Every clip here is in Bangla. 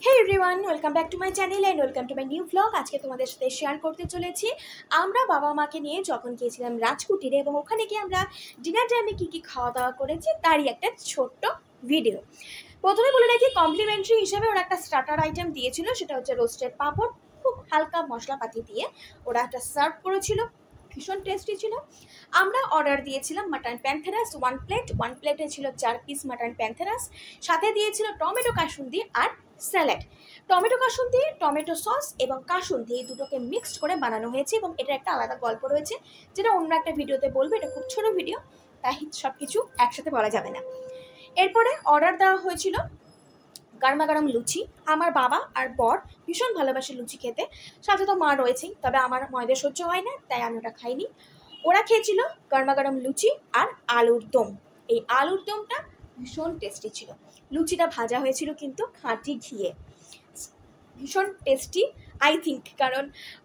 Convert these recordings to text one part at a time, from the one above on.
Hey everyone, welcome back to my channel and welcome to my new blog. আজকে তোমাদের সাথে শেয়ার করতে চলেছি আমরা বাবা মাকে নিয়ে যখন গিয়েছিলাম রাজকুটিরে এবং ওখানে গিয়ে আমরা ডিনার টাইমে কী কী খাওয়া দাওয়া করেছি তারই একটা ছোট্ট ভিডিও। প্রথমে বলে রাখি, কমপ্লিমেন্টারি হিসেবে ওরা একটা স্টার্টার আইটেম দিয়েছিল, সেটা হচ্ছে রোস্টেড পাঁপড়। খুব হালকা মশলাপাতি দিয়ে ওরা একটা সার্ভ করেছিল, ভীষণ টেস্টি ছিল। আমরা অর্ডার দিয়েছিলাম মাটন প্যান্থেরাস 1 প্লেট। 1 প্লেটে ছিল 4 পিস মাটন প্যান্থেরাস, সাথে দিয়েছিল টমেটো কাসুন্দি আর স্যালাড। টমেটো কাসুন্দি, টমেটো সস এবং কাসুন্দি এই দুটোকে মিক্সড করে বানানো হয়েছে এবং এটার একটা আলাদা গল্প রয়েছে, যেটা অন্য একটা ভিডিওতে বলবো। এটা খুব ছোটো ভিডিও, তাই সব কিছু একসাথে বলা যাবে না। এরপরে অর্ডার দেওয়া হয়েছিল গরমা গরম লুচি। আমার বাবা আর বর ভীষণ ভালোবাসে লুচি খেতে, সাথে তো মা রয়েছেই, তবে আমার ময়দা সহ্য হয় না, তাই আমি ওটা খাইনি। ওরা খেয়েছিল গরমা গরম লুচি আর আলুর দম। এই আলুর দমটা ভীষণ টেস্টি ছিল। লুচিটা ভাজা হয়েছিল কিন্তু খাঁটি ঘিয়ে, ভীষণ টেস্টি আই থিঙ্ক, কারণ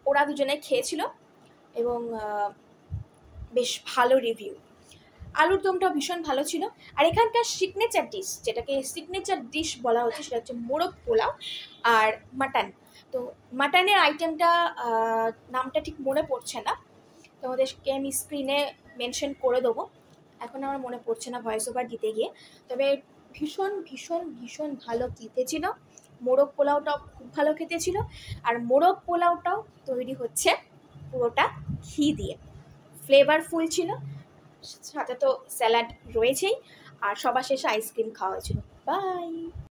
ওরা দুজনে খেয়েছিল এবং বেশ ভালো রিভিউ। আলুর দমটা ভীষণ ভালো ছিল। আর এখানকার সিগনেচার ডিশ, যেটাকে সিগনেচার ডিশ বলা হচ্ছে, সেটা হচ্ছে মোরগ পোলাও আর মাটন। তো মাটনের আইটেমটা নামটা ঠিক মনে পড়ছে না, তোমাদেরকে আমি স্ক্রিনে মেনশন করে দেবো, এখন আমার মনে পড়ছে না ভয়েস ওভার দিতে গিয়ে। তবে ভীষণ ভীষণ ভীষণ ভালো খেতে ছিল। মোরগ পোলাওটাও খুব ভালো খেতে ছিল। আর মোরগ পোলাওটাও তৈরি হচ্ছে পুরোটা ঘি দিয়ে, ফ্লেভারফুল ছিল। সাথে তো স্যালাড রয়েছেই, আর সবার শেষে আইসক্রিম খাওয়া হয়েছিল। বাই।